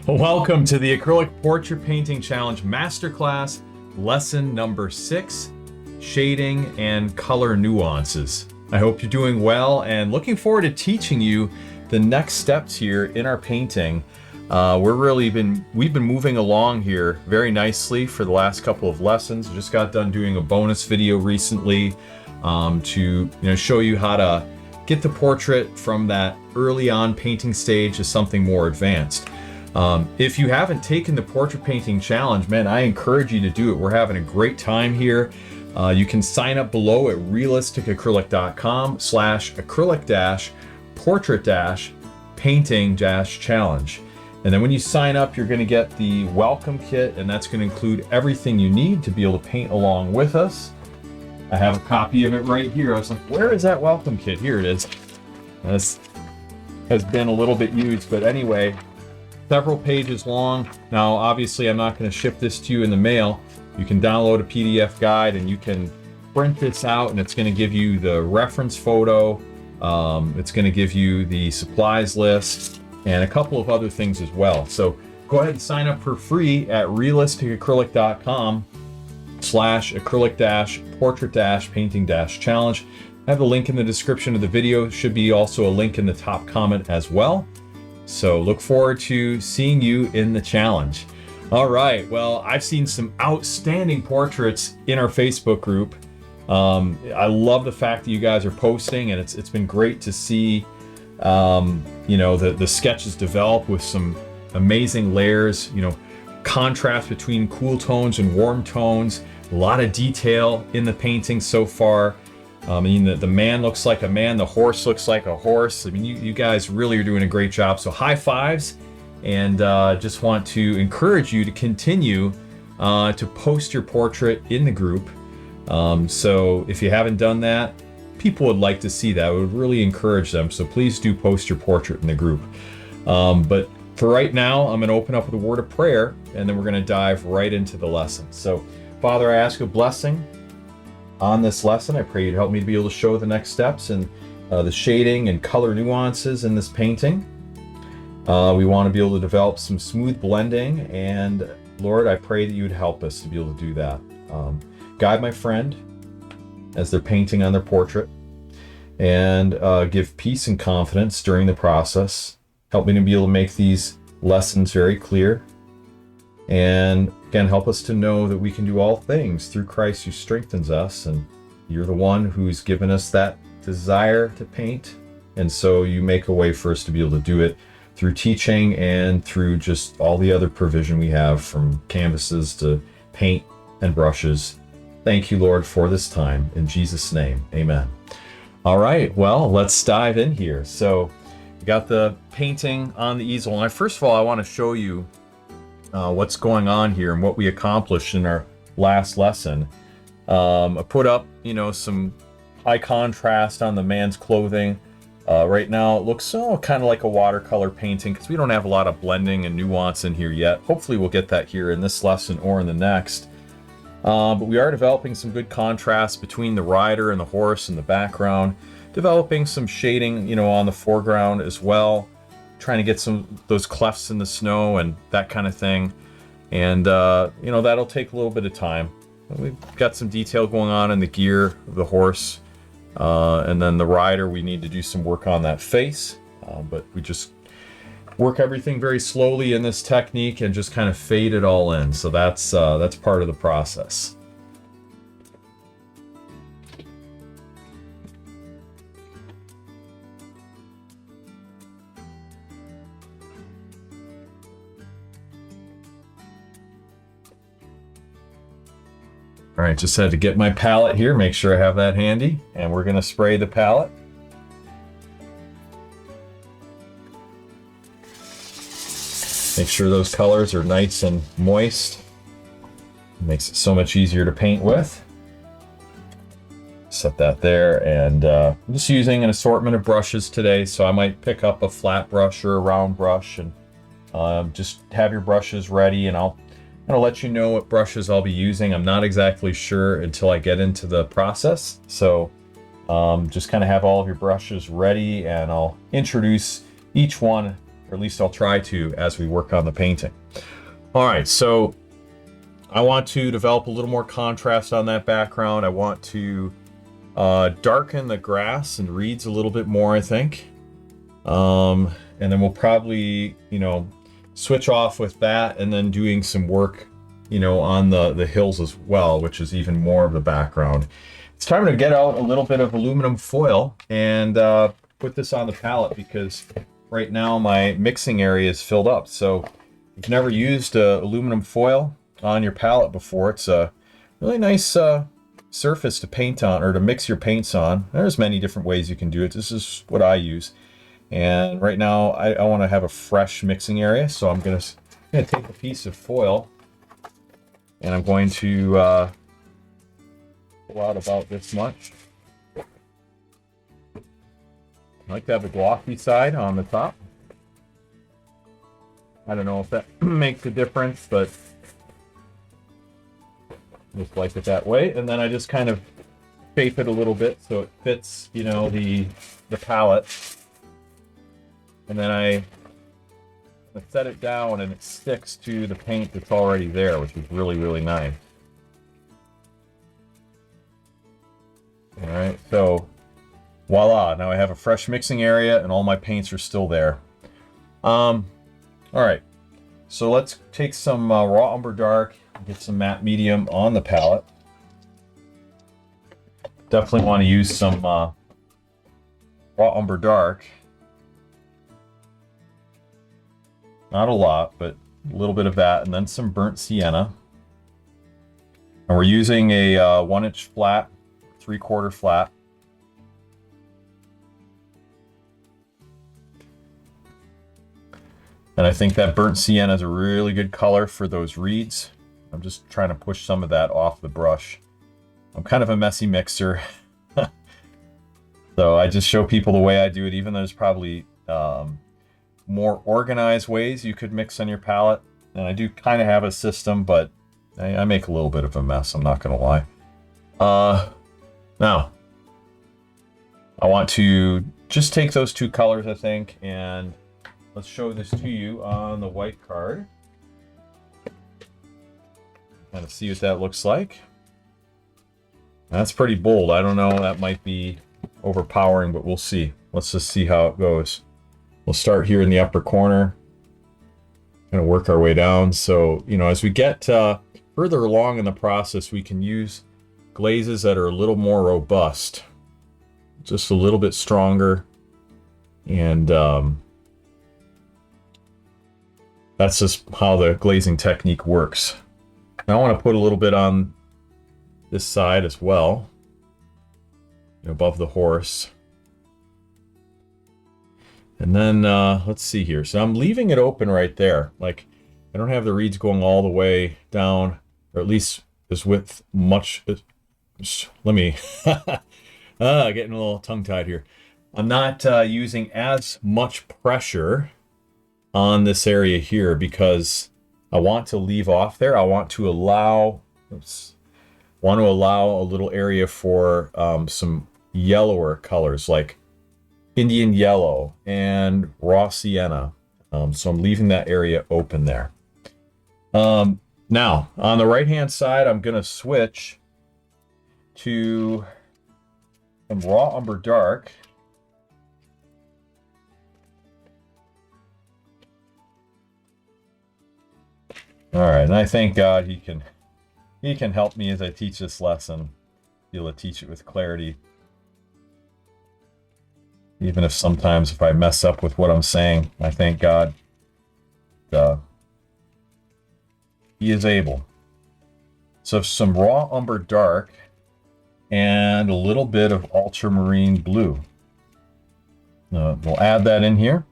Welcome to the Acrylic Portrait Painting Challenge Masterclass, lesson number 6, shading and color nuances. I hope you're doing well and looking forward to teaching you the next steps here in our painting. We've been moving along here very nicely for the last couple of lessons. Just got done doing a bonus video recently to show you how to get the portrait from that early on painting stage to something more advanced. If you haven't taken the portrait painting challenge, man, I encourage you to do it. We're having a great time here. You can sign up below at realisticacrylic.com/acrylic-portrait-painting-challenge. And then when you sign up, you're going to get the welcome kit, and that's going to include everything you need to be able to paint along with us. I have a copy of it right here. I was like, where is that welcome kit? Here it is. This has been a little bit used, but anyway, several pages long. Now, obviously, I'm not going to ship this to you in the mail. You can download a PDF guide and you can print this out, and it's going to give you the reference photo. It's going to give you the supplies list and a couple of other things as well. So go ahead and sign up for free at realisticacrylic.com/acrylic-portrait-painting-challenge. I have the link in the description of the video. Should be also a link in the top comment as well. So look forward to seeing you in the challenge. All right, well, I've seen some outstanding portraits in our Facebook group. I love the fact that you guys are posting, and it's been great to see the sketches develop with some amazing layers, contrast between cool tones and warm tones, a lot of detail in the painting so far. The man looks like a man, the horse looks like a horse. I mean, you guys really are doing a great job. So high fives, and just want to encourage you to continue to post your portrait in the group. So if you haven't done that, people would like to see that. It would really encourage them. So please do post your portrait in the group. But for right now, I'm going to open up with a word of prayer, and then we're going to dive right into the lesson. So, Father, I ask a blessing on this lesson. I pray you'd help me to be able to show the next steps and the shading and color nuances in this painting. We want to be able to develop some smooth blending, and Lord, I pray that you would help us to be able to do that. Guide my friend as they're painting on their portrait, and give peace and confidence during the process. Help me to be able to make these lessons very clear. And again, help us to know that we can do all things through Christ who strengthens us. And you're the one who's given us that desire to paint. And so you make a way for us to be able to do it through teaching and through just all the other provision we have, from canvases to paint and brushes. Thank you, Lord, for this time. In Jesus' name, amen. All right, well, let's dive in here. So we got the painting on the easel. And first of all, I want to show you what's going on here and what we accomplished in our last lesson. I put up, some high contrast on the man's clothing. Right now it looks kind of like a watercolor painting because we don't have a lot of blending and nuance in here yet. Hopefully we'll get that here in this lesson or in the next. But we are developing some good contrast between the rider and the horse in the background, developing some shading, on the foreground as well, trying to get those clefts in the snow and that kind of thing. And that'll take a little bit of time. We've got some detail going on in the gear of the horse, and then the rider, we need to do some work on that face, but we just work everything very slowly in this technique and just kind of fade it all in. So that's part of the process. All right, just had to get my palette here, make sure I have that handy, and we're going to spray the palette. Make sure those colors are nice and moist. It makes it so much easier to paint with. Set that there, and I'm just using an assortment of brushes today, so I might pick up a flat brush or a round brush, and just have your brushes ready, and I'll let you know what brushes I'll be using. I'm not exactly sure until I get into the process. So just kind of have all of your brushes ready, and I'll introduce each one or at least I'll try to as we work on the painting. All right, so I want to develop a little more contrast on that background. I want to darken the grass and reeds a little bit more, I think. And then we'll probably, you know, switch off with that and then doing some work, you know, on the hills as well, which is even more of the background. It's time to get out a little bit of aluminum foil and put this on the palette, because right now my mixing area is filled up. So if you've never used aluminum foil on your palette before, it's a really nice surface to paint on, or to mix your paints on. There's many different ways you can do it. This is what I use. And right now I want to have a fresh mixing area, so I'm gonna take a piece of foil and I'm going to pull out about this much. I like to have a glossy side on the top. I don't know if that makes a difference, but just like it that way. And then I just kind of shape it a little bit so it fits, you know, the palette. And then I set it down and it sticks to the paint that's already there, which is really, really nice. All right, so voila, now I have a fresh mixing area and all my paints are still there. All right, so let's take some raw umber dark, get some matte medium on the palette. Definitely want to use some raw umber dark. Not a lot, but a little bit of that, and then some burnt sienna. And we're using a 1-inch flat, 3/4 flat. And I think that burnt sienna is a really good color for those reeds. I'm just trying to push some of that off the brush. I'm kind of a messy mixer. So I just show people the way I do it, even though there's probably more organized ways you could mix on your palette. And I do kind of have a system, but I make a little bit of a mess, I'm not going to lie. Now, I want to just take those two colors, I think, and let's show this to you on the white card. Kind of see what that looks like. That's pretty bold. I don't know, that might be overpowering, but we'll see. Let's just see how it goes. We'll start here in the upper corner. Kind of work our way down. So, you know, as we get further along in the process, we can use glazes that are a little more robust. Just a little bit stronger. And that's just how the glazing technique works. Now I want to put a little bit on this side as well, above the horse. And then let's see here. So I'm leaving it open right there. Like, I don't have the reeds going all the way down, or at least as width much. Let me getting a little tongue-tied here. I'm not using as much pressure on this area here because I want to leave off there. I want to allow, a little area for some yellower colors like Indian yellow and raw sienna. So I'm leaving that area open there. Now, on the right-hand side, I'm going to switch to some raw umber dark. All right, and I thank God he can help me as I teach this lesson, be able to teach it with clarity. Even if sometimes if I mess up with what I'm saying, I thank God he is able. So some raw umber dark and a little bit of ultramarine blue. We'll add that in here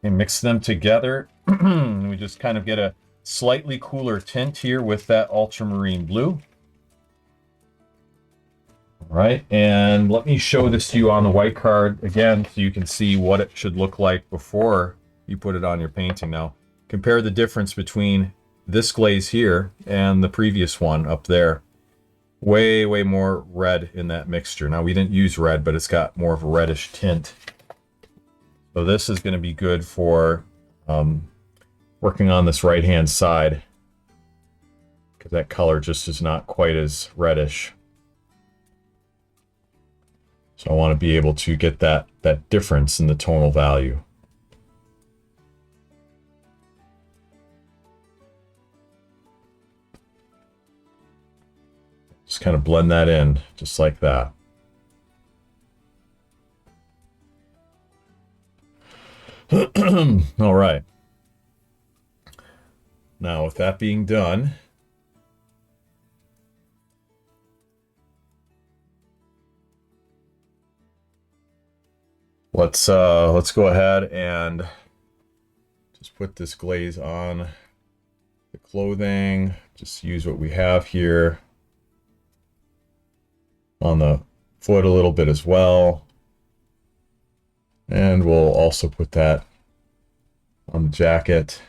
and mix them together. We just kind of get a slightly cooler tint here with that ultramarine blue. All right, and let me show this to you on the white card again so you can see what it should look like before you put it on your painting. Now, compare the difference between this glaze here and the previous one up there. Way, way more red in that mixture. Now, we didn't use red, but it's got more of a reddish tint. So this is going to be good for working on this right-hand side, because that color just is not quite as reddish. So I want to be able to get that difference in the tonal value. Just kind of blend that in, just like that. All right. Now, with that being done, let's go ahead and just put this glaze on the clothing. Just use what we have here on the foot a little bit as well. And we'll also put that on the jacket.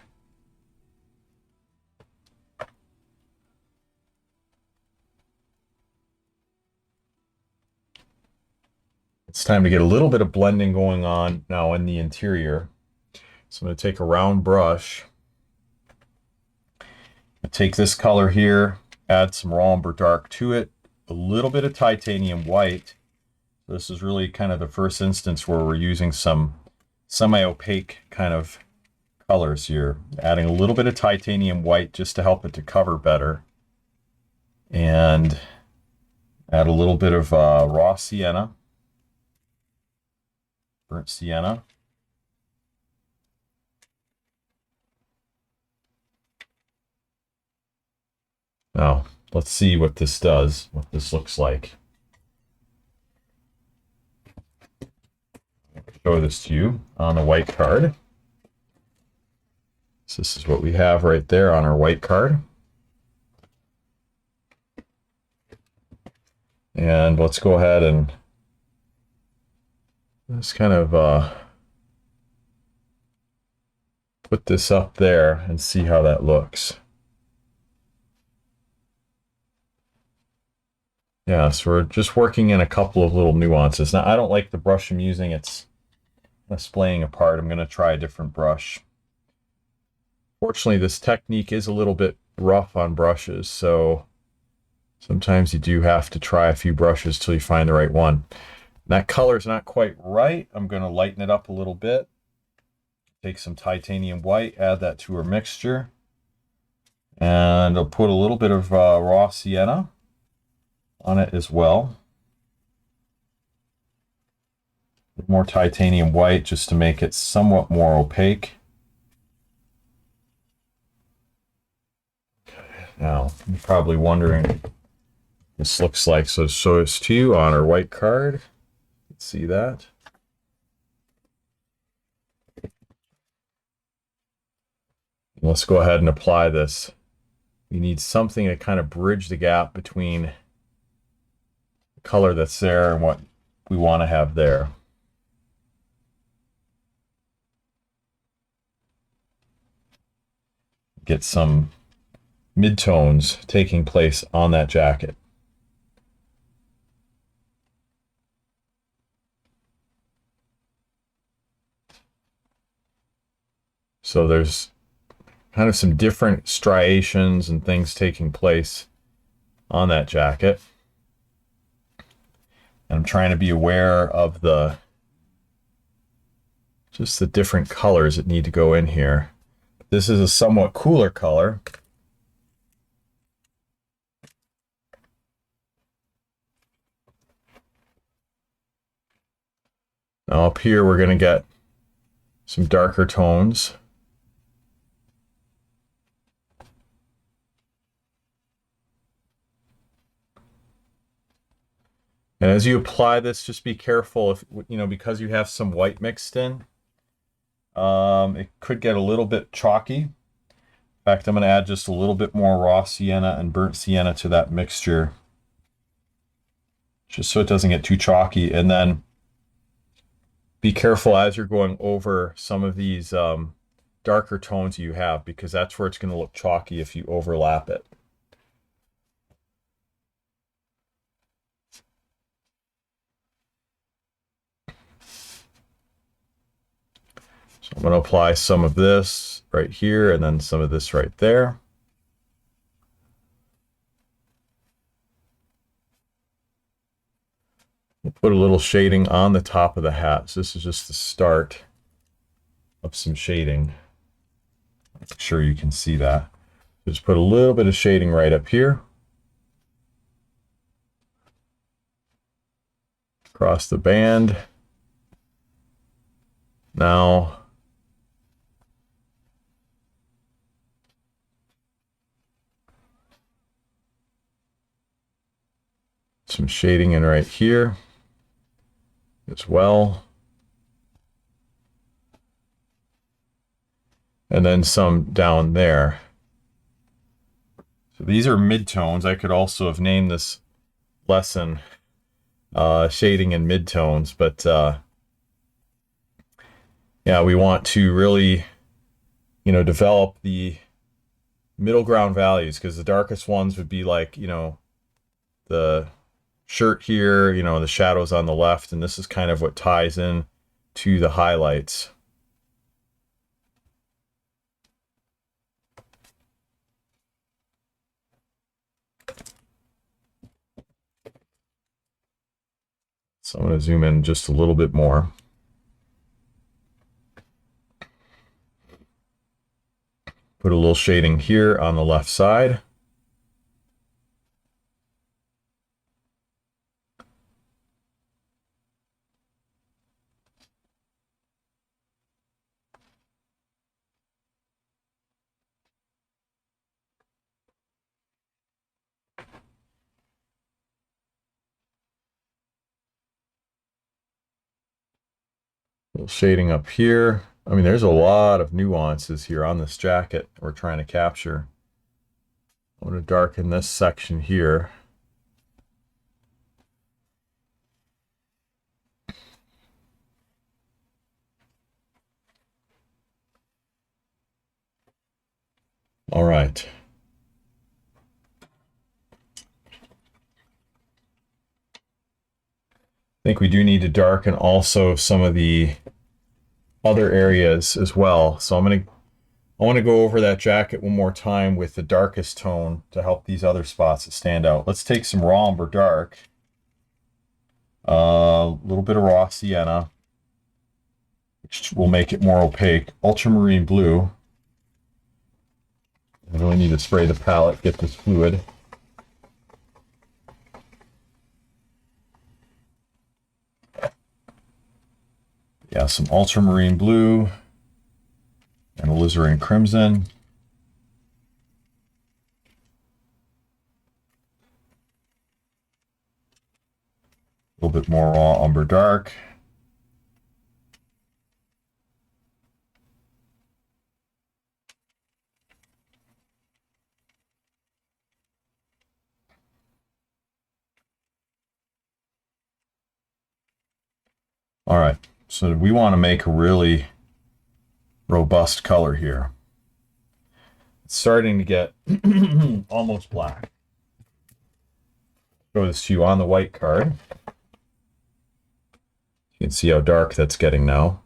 It's time to get a little bit of blending going on now in the interior. So I'm going to take a round brush. Take this color here, add some raw umber dark to it, a little bit of titanium white. This is really kind of the first instance where we're using some semi-opaque kind of colors here. Adding a little bit of titanium white just to help it to cover better. And add a little bit of raw sienna, burnt sienna. Now, let's see what this does, what this looks like. Show this to you on the white card. So this is what we have right there on our white card. And let's go ahead and just kind of put this up there and see how that looks. Yeah, so we're just working in a couple of little nuances. Now, I don't like the brush I'm using. It's splaying apart. I'm going to try a different brush. Fortunately, this technique is a little bit rough on brushes, so sometimes you do have to try a few brushes till you find the right one. That color is not quite right. I'm going to lighten it up a little bit. Take some titanium white, add that to our mixture. And I'll put a little bit of raw sienna on it as well. More titanium white just to make it somewhat more opaque. Now, you're probably wondering what this looks like. So show this to you on our white card. Let's see that. Let's go ahead and apply this. We need something to kind of bridge the gap between the color that's there and what we want to have there. Get some midtones taking place on that jacket. So there's kind of some different striations and things taking place on that jacket. And I'm trying to be aware of just the different colors that need to go in here. This is a somewhat cooler color. Now up here we're going to get some darker tones. And as you apply this, just be careful if, because you have some white mixed in, it could get a little bit chalky. In fact, I'm going to add just a little bit more raw sienna and burnt sienna to that mixture, just so it doesn't get too chalky. And then be careful as you're going over some of these darker tones you have, because that's where it's going to look chalky if you overlap it. So I'm going to apply some of this right here and then some of this right there. We'll put a little shading on the top of the hat. So this is just the start of some shading. I'm sure you can see that. Just put a little bit of shading right up here. Across the band. Now some shading in right here as well. And then some down there. So these are midtones. I could also have named this lesson shading in midtones, but yeah, we want to really, you know, develop the middle ground values, because the darkest ones would be like, you know, the shirt here, you know, the shadows on the left, and this is kind of what ties in to the highlights. So I'm going to zoom in just a little bit more. Put a little shading here on the left side. A little shading up here. I mean, there's a lot of nuances here on this jacket we're trying to capture. I'm going to darken this section here. All right. I think we do need to darken also some of the other areas as well. So I want to go over that jacket one more time with the darkest tone to help these other spots that stand out. Let's take some raw umber dark, a little bit of raw sienna, which will make it more opaque, ultramarine blue. I really need to spray the palette, get this fluid. Yeah, some ultramarine blue and alizarin crimson. A little bit more raw umber dark. All right, so we want to make a really robust color here. It's starting to get almost black. Show this to you on the white card. You can see how dark that's getting now.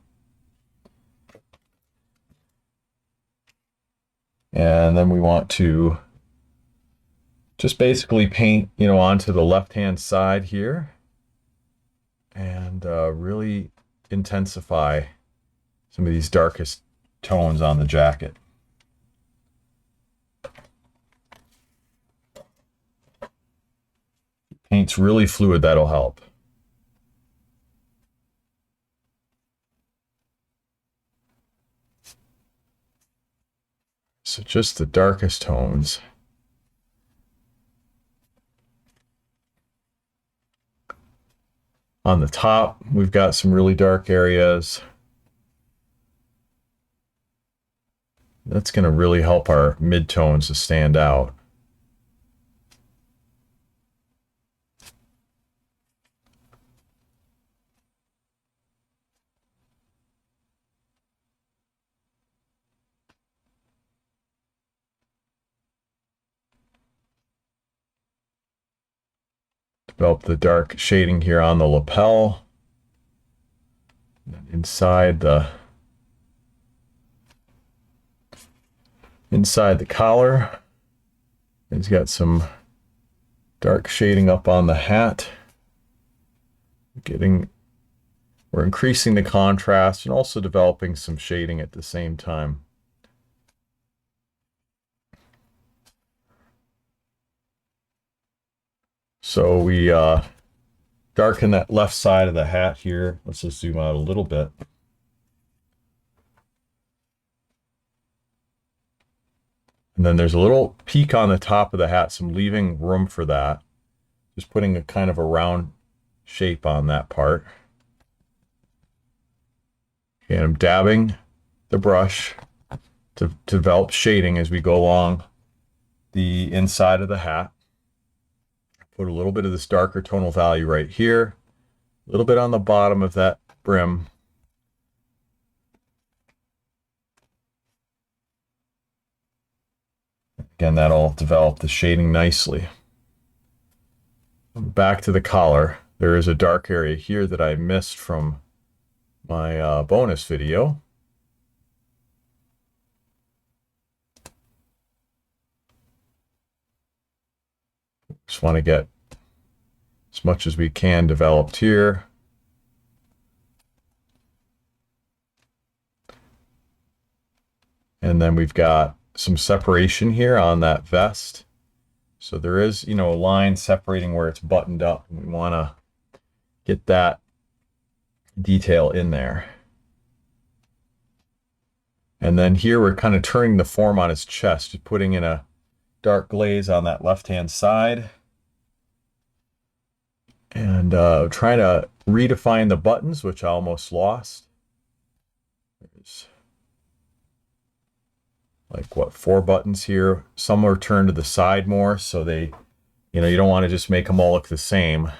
And then we want to just basically paint, you know, onto the left-hand side here and really intensify some of these darkest tones on the jacket. Paint's really fluid, that'll help. So just the darkest tones. On the top, we've got some really dark areas. That's going to really help our midtones to stand out. Develop the dark shading here on the lapel. Inside the inside the collar. He's got some dark shading up on the hat. We're increasing the contrast and also developing some shading at the same time. So we darken that left side of the hat here. Let's just zoom out a little bit. And then there's a little peak on the top of the hat, so I'm leaving room for that. Just putting a kind of a round shape on that part. And I'm dabbing the brush to develop shading as we go along the inside of the hat. Put a little bit of this darker tonal value right here, a little bit on the bottom of that brim. Again, that'll develop the shading nicely. Back to the collar. There is a dark area here that I missed from my bonus video. Just want to get as much as we can developed here. And then we've got some separation here on that vest. So there is, a line separating where it's buttoned up. We want to get that detail in there. And then here we're kind of turning the form on his chest, just putting in a dark glaze on that left-hand side. And trying to redefine the buttons, which I almost lost. There's like, 4 buttons here. Some are turned to the side more, so they, you don't want to just make them all look the same.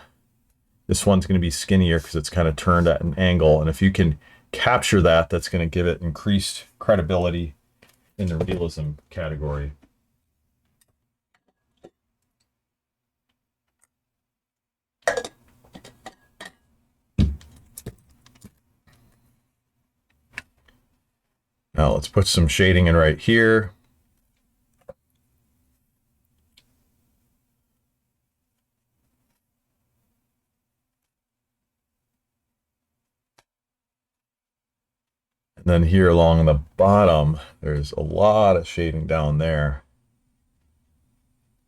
This one's going to be skinnier because it's kind of turned at an angle. And if you can capture that, that's going to give it increased credibility in the realism category. Now let's put some shading in right here. And then here along the bottom, there's a lot of shading down there.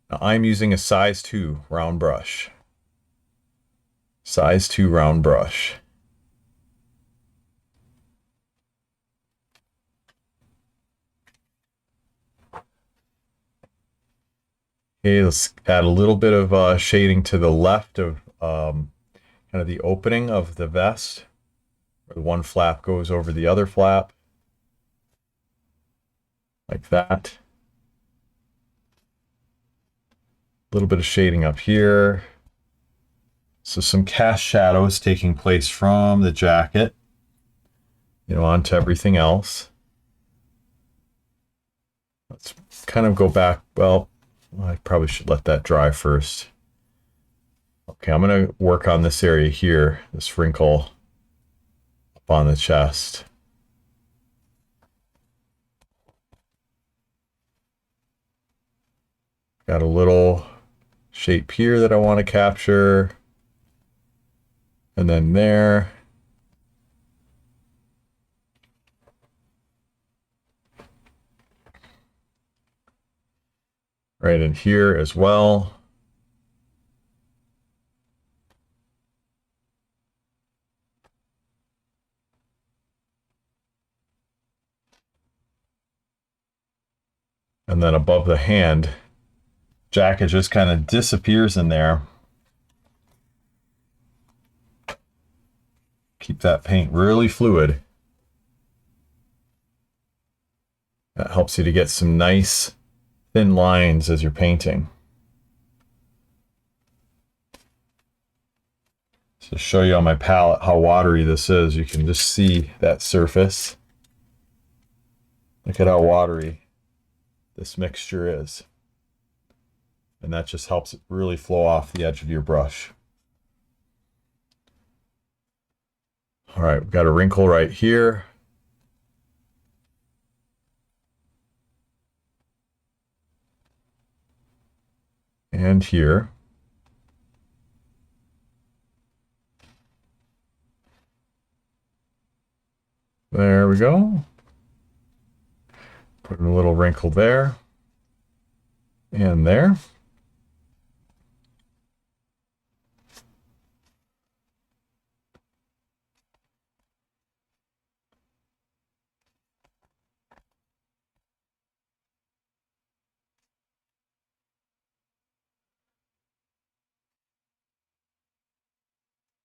Now I'm using a size 2 round brush. Size 2 round brush. Okay, let's add a little bit of shading to the left of kind of the opening of the vest, where one flap goes over the other flap, like that. A little bit of shading up here. So some cast shadows taking place from the jacket, onto everything else. Let's kind of go back. Well, I probably should let that dry first. Okay, I'm going to work on this area here, this wrinkle up on the chest. Got a little shape here that I want to capture. And then there. Right in here as well. And then above the hand, jacket just kind of disappears in there. Keep that paint really fluid. That helps you to get some nice thin lines as you're painting. So to show you on my palette how watery this is, you can just see that surface. Look at how watery this mixture is. And that just helps it really flow off the edge of your brush. All right, we've got a wrinkle right here. and here. There we go. Put in a little wrinkle there and there.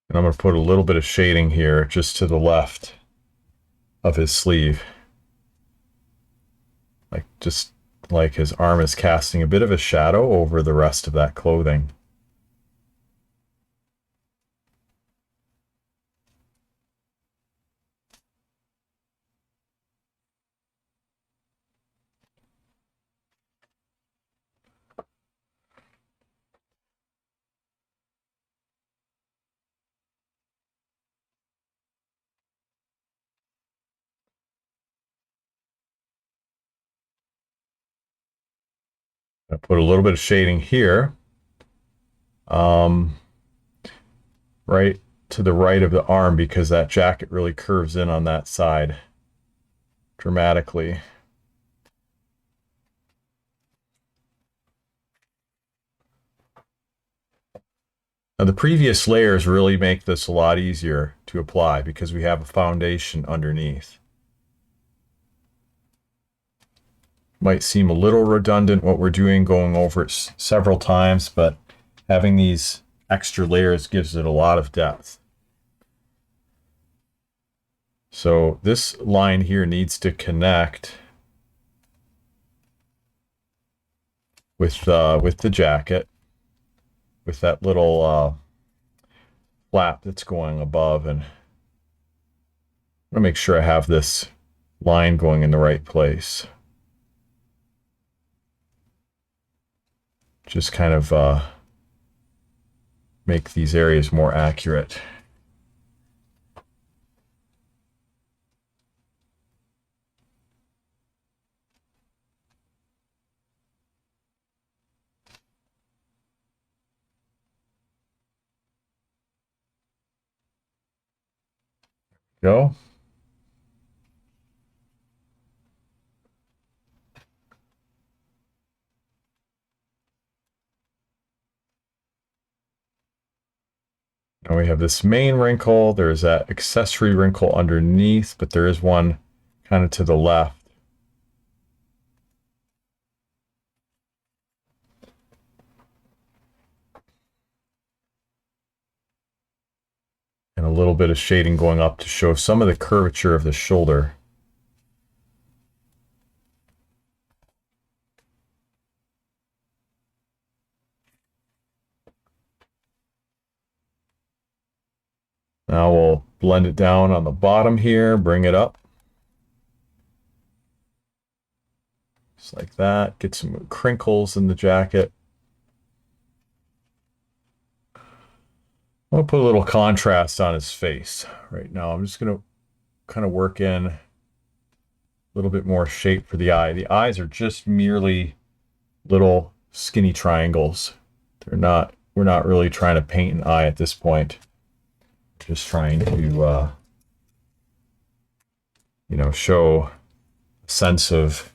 And I'm going to put a little bit of shading here just to the left of his sleeve. Just like his arm is casting a bit of a shadow over the rest of that clothing. I put a little bit of shading here, right to the right of the arm, because that jacket really curves in on that side dramatically. Now the previous layers really make this a lot easier to apply because we have a foundation underneath. Might seem a little redundant what we're doing, going over it several times, but having these extra layers gives it a lot of depth. So this line here needs to connect with the jacket, with that little flap that's going above, and I'm gonna make sure I have this line going in the right place. Just kind of make these areas more accurate. Go. Now we have this main wrinkle. There's that accessory wrinkle underneath, but there is one kind of to the left. And a little bit of shading going up to show some of the curvature of the shoulder. Now we'll blend it down on the bottom here, bring it up. Just like that. Get some crinkles in the jacket. I'll put a little contrast on his face right now. I'm just going to kind of work in a little bit more shape for the eye. The eyes are just merely little skinny triangles. We're not really trying to paint an eye at this point. Just trying to show a sense of.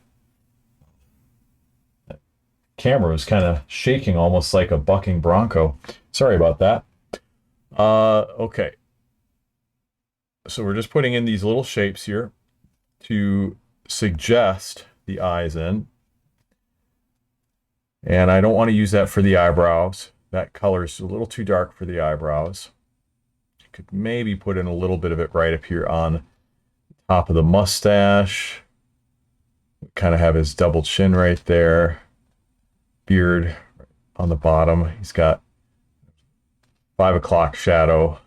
Camera was kind of shaking almost like a bucking bronco. Sorry about that. Okay. So we're just putting in these little shapes here to suggest the eyes in. And I don't want to use that for the eyebrows. That color is a little too dark for the eyebrows. You could maybe put in a little bit of it right up here on the top of the mustache. Kind of have his double chin right there. Beard on the bottom. He's got 5 o'clock shadow.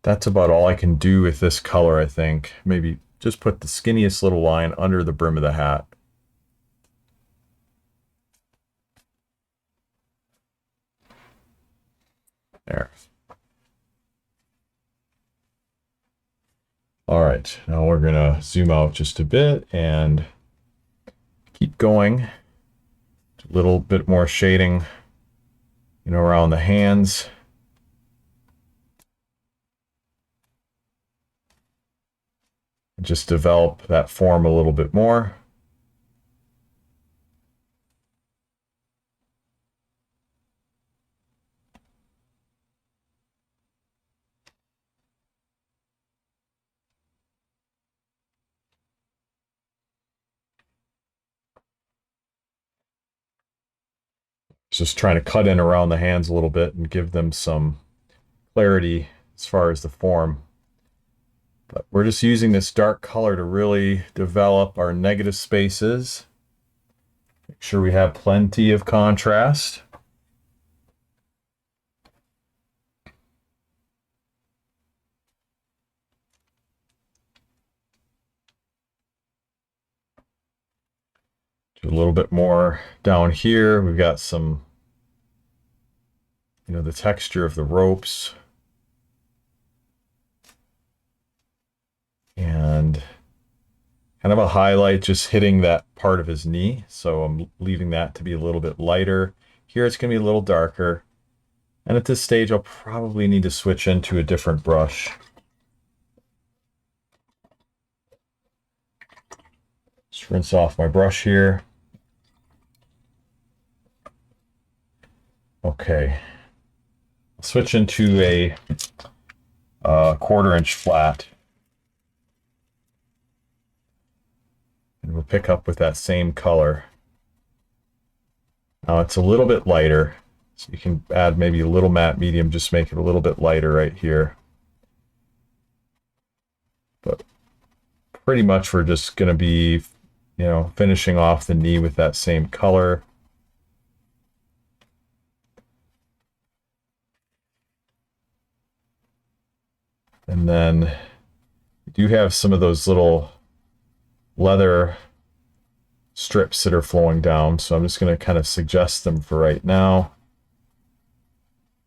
That's about all I can do with this color, I think. Maybe just put the skinniest little line under the brim of the hat. There. All right, now we're gonna zoom out just a bit and keep going. A little bit more shading, around the hands. Just develop that form a little bit more. Just trying to cut in around the hands a little bit and give them some clarity as far as the form. But we're just using this dark color to really develop our negative spaces. Make sure we have plenty of contrast. Do a little bit more down here. We've got some, the texture of the ropes. And kind of a highlight just hitting that part of his knee. So I'm leaving that to be a little bit lighter. Here it's going to be a little darker. And at this stage, I'll probably need to switch into a different brush. Just rinse off my brush here. Okay. I'll switch into a 1/4 inch flat. And we'll pick up with that same color. Now it's a little bit lighter, so you can add maybe a little matte medium, just make it a little bit lighter right here. But pretty much we're just going to be, finishing off the knee with that same color. And then we do have some of those little leather strips that are flowing down, so I'm just going to kind of suggest them for right now.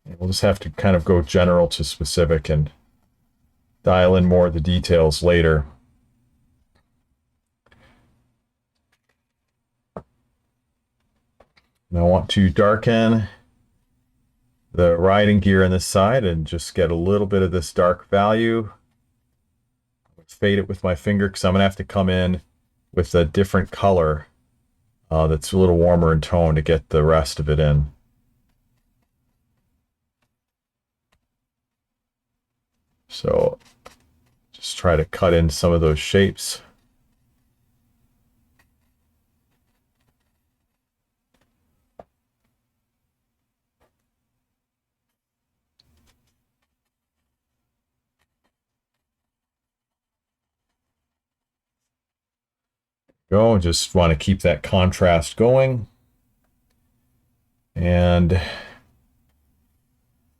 And we'll just have to kind of go general to specific and dial in more of the details later. And I want to darken the riding gear on this side and just get a little bit of this dark value. Fade it with my finger because I'm going to have to come in with a different color that's a little warmer in tone to get the rest of it in. So just try to cut in some of those shapes. Go, just want to keep that contrast going. And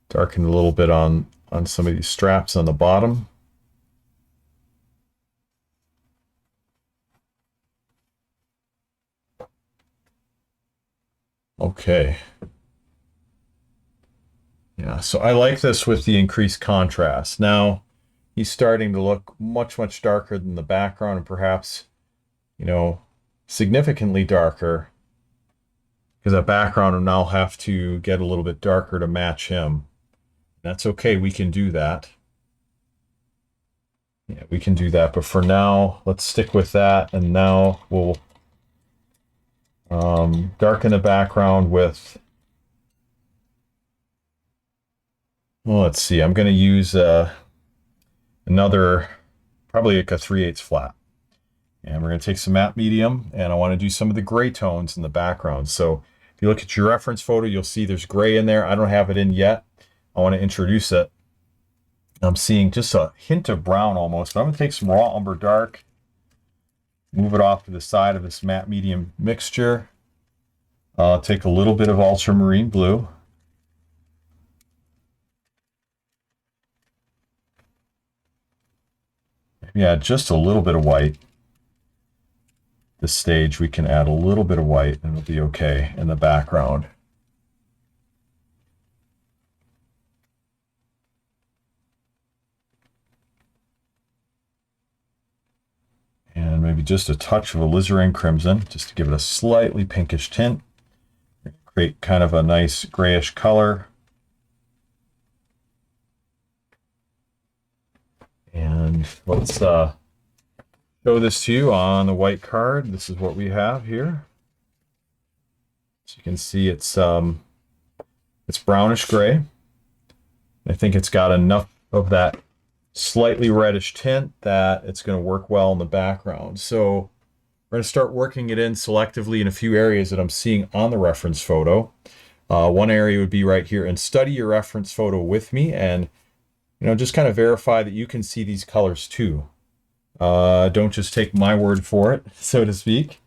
darken a little bit on some of these straps on the bottom. Okay. Yeah, so I like this with the increased contrast. Now he's starting to look much, much darker than the background, and perhaps, significantly darker, because that background will now have to get a little bit darker to match him. That's okay, we can do that. Yeah, we can do that, but for now, let's stick with that, and now we'll darken the background with, well, let's see, I'm going to use another, probably like a 3/8 flat. And we're going to take some matte medium, and I want to do some of the gray tones in the background. So if you look at your reference photo, you'll see there's gray in there. I don't have it in yet. I want to introduce it. I'm seeing just a hint of brown almost, but I'm going to take some raw umber dark, move it off to the side of this matte medium mixture. Take a little bit of ultramarine blue. Yeah, just a little bit of white. This stage we can add a little bit of white and it'll be okay in the background. just a touch of alizarin crimson, just to give it a slightly pinkish tint. Create kind of a nice grayish color. And let's show this to you on the white card. This is what we have here. So you can see it's brownish gray. I think it's got enough of that slightly reddish tint that it's going to work well in the background. So we're going to start working it in selectively in a few areas that I'm seeing on the reference photo. One area would be right here, and study your reference photo with me, and just kind of verify that you can see these colors too. Don't just take my word for it, so to speak,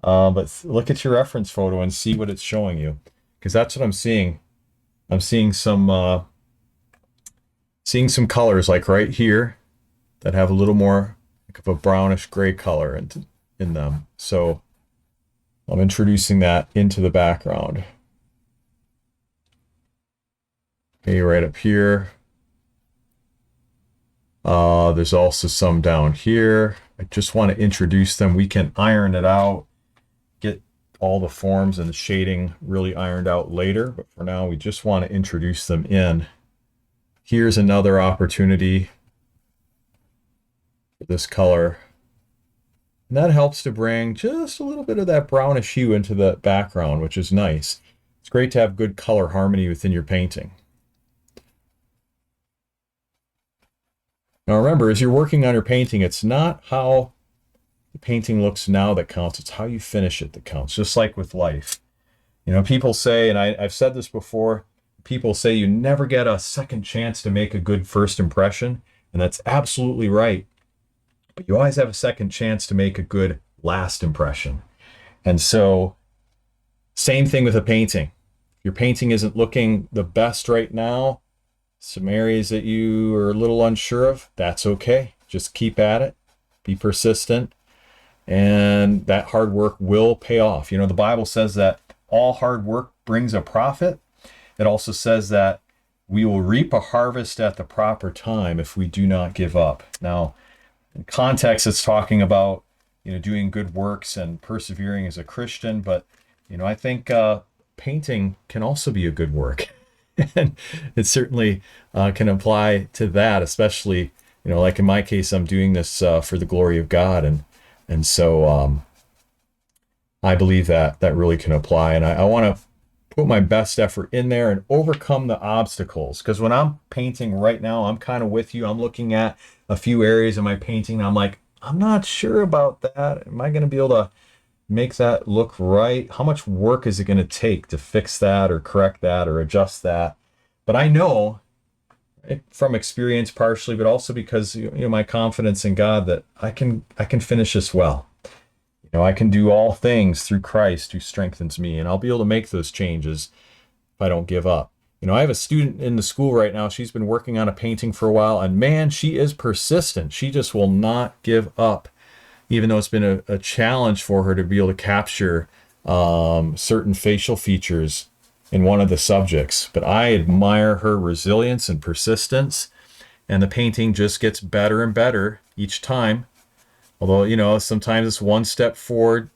but look at your reference photo and see what it's showing you, because that's what I'm seeing. I'm seeing some colors like right here that have a little more of a brownish gray color in them. So I'm introducing that into the background. Okay, right up here. There's also some down here. I just want to introduce them. We can iron it out, get all the forms and the shading really ironed out later, but for now we just want to introduce them in. Here's another opportunity for this color. And that helps to bring just a little bit of that brownish hue into the background, which is nice. It's great to have good color harmony within your painting. Now remember, as you're working on your painting, it's not how the painting looks now that counts, it's how you finish it that counts, just like with life. People say, and I've said this before, people say you never get a second chance to make a good first impression, and that's absolutely right. But you always have a second chance to make a good last impression. And so, same thing with a painting. If your painting isn't looking the best right now, some areas that you are a little unsure of, that's okay. Just keep at it, be persistent, and that hard work will pay off. The Bible says that all hard work brings a profit. It also says that we will reap a harvest at the proper time if we do not give up. Now, in context, it's talking about, doing good works and persevering as a Christian, but, I think painting can also be a good work. And it certainly can apply to that, especially, like in my case, I'm doing this for the glory of God. And so I believe that really can apply. And I want to put my best effort in there and overcome the obstacles. Because when I'm painting right now, I'm kind of with you. I'm looking at a few areas of my painting. And I'm like, I'm not sure about that. Am I going to be able to make that look right? How much work is it going to take to fix that or correct that or adjust that? But I know from experience partially, but also because my confidence in God that I can finish this well. I can do all things through Christ who strengthens me, and I'll be able to make those changes if I don't give up. I have a student in the school right now. She's been working on a painting for a while, and man, she is persistent. She just will not give up, even though it's been a challenge for her to be able to capture certain facial features in one of the subjects. But I admire her resilience and persistence, and the painting just gets better and better each time. Although, sometimes it's one step forward,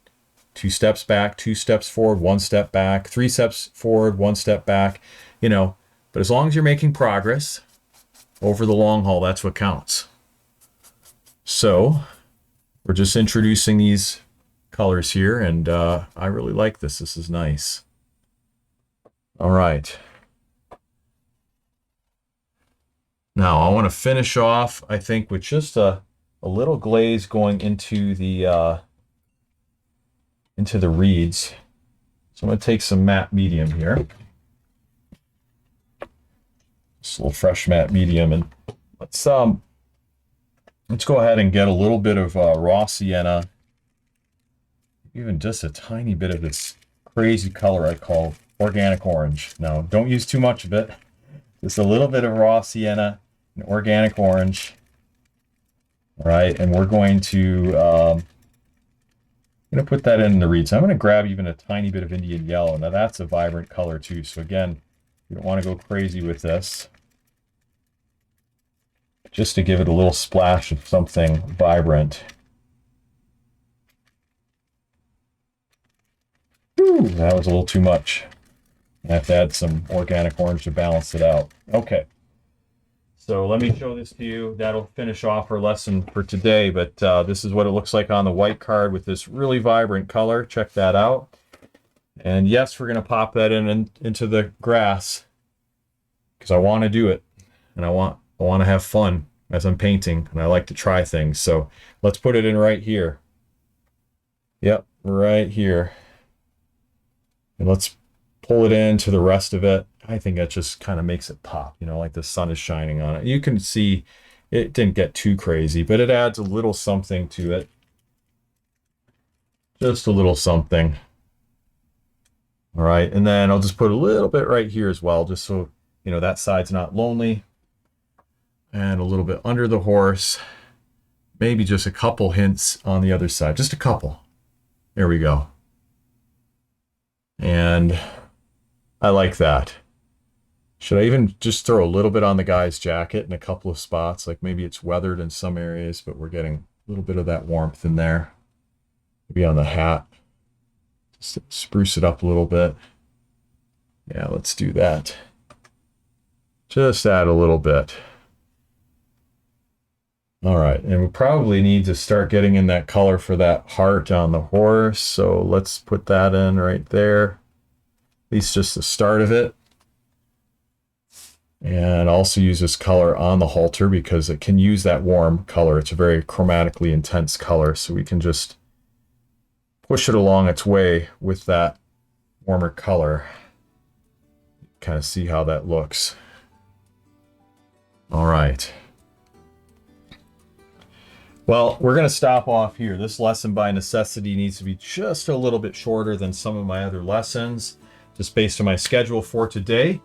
2 steps back, 2 steps forward, 1 step back, 3 steps forward, 1 step back, but as long as you're making progress over the long haul, that's what counts. So we're just introducing these colors here, and I really like this. This is nice. All right. Now I want to finish off, I think, with just a little glaze going into the reeds. So I'm going to take some matte medium here. Just a little fresh matte medium, and let's go ahead and get a little bit of raw sienna, even just a tiny bit of this crazy color I call organic orange. Now, don't use too much of it. Just a little bit of raw sienna and organic orange. All right, and we're going to put that in the reeds. I'm going to grab even a tiny bit of Indian yellow. Now that's a vibrant color too. So again, you don't want to go crazy with this. Just to give it a little splash of something vibrant. Ooh, that was a little too much. I have to add some organic orange to balance it out. Okay. So let me show this to you. That'll finish off our lesson for today, but this is what it looks like on the white card with this really vibrant color. Check that out. And yes, we're going to pop that into the grass because I want to do it, and I want to have fun as I'm painting, and I like to try things. So let's put it in right here. Yep, right here. And let's pull it into the rest of it. I think that just kind of makes it pop, you know, like the sun is shining on it. You can see it didn't get too crazy, but it adds a little something to it. Just a little something. All right, and then I'll just put a little bit right here as well, just so, you know, that side's not lonely. And a little bit under the horse. Maybe just a couple hints on the other side, just a couple. There we go. And I like that. Should I even just throw a little bit on the guy's jacket in a couple of spots? Like maybe it's weathered in some areas, but we're getting a little bit of that warmth in there. Maybe on the hat. Just spruce it up a little bit. Yeah, let's do that. Just add a little bit. All right, and we probably need to start getting in that color for that heart on the horse. So let's put that in right there. At least just the start of it. And also use this color on the halter because it can use that warm color. It's a very chromatically intense color, so we can just push it along its way with that warmer color. Kind of see how that looks. All right. Well, we're going to stop off here. This lesson by necessity needs to be just a little bit shorter than some of my other lessons, just based on my schedule for today.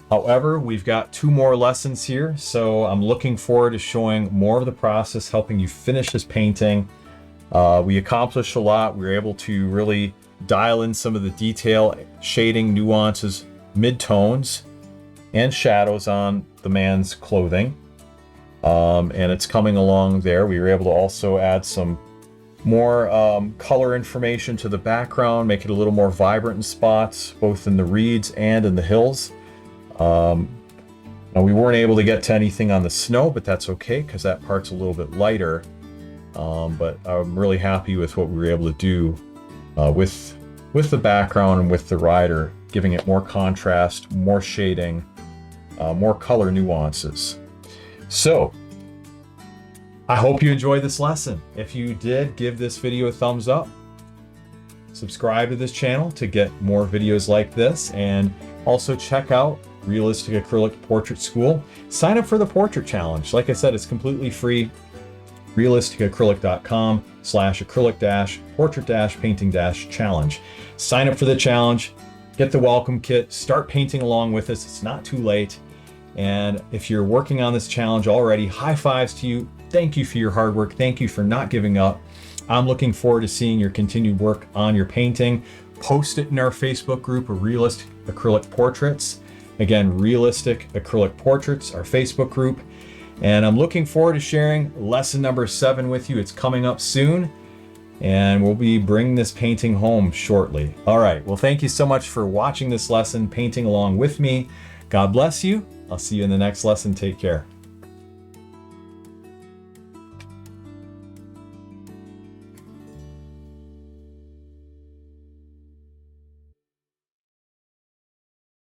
However, we've got 2 more lessons here, so I'm looking forward to showing more of the process, helping you finish this painting. We accomplished a lot. We were able to really dial in some of the detail, shading, nuances, mid-tones, and shadows on the man's clothing. And it's coming along there. We were able to also add some more color information to the background, make it a little more vibrant in spots, both in the reeds and in the hills. Now we weren't able to get to anything on the snow, but that's okay because that part's a little bit lighter. But I'm really happy with what we were able to do with the background and with the rider, giving it more contrast, more shading, more color nuances. So, I hope you enjoyed this lesson. If you did, give this video a thumbs up. Subscribe to this channel to get more videos like this, and also check out Realistic Acrylic Portrait School. Sign up for the Portrait Challenge. Like I said, it's completely free. realisticacrylic.com/acrylic-portrait-painting-challenge. Sign up for the challenge, get the welcome kit, start painting along with us. It's not too late. And if you're working on this challenge already, high fives to you. Thank you for your hard work. Thank you for not giving up. I'm looking forward to seeing your continued work on your painting. Post it in our Facebook group of Realistic Acrylic Portraits. Again, Realistic Acrylic Portraits, our Facebook group. And I'm looking forward to sharing lesson number 7 with you. It's coming up soon, and we'll be bringing this painting home shortly. All right, well, thank you so much for watching this lesson, painting along with me. God bless you. I'll see you in the next lesson. Take care.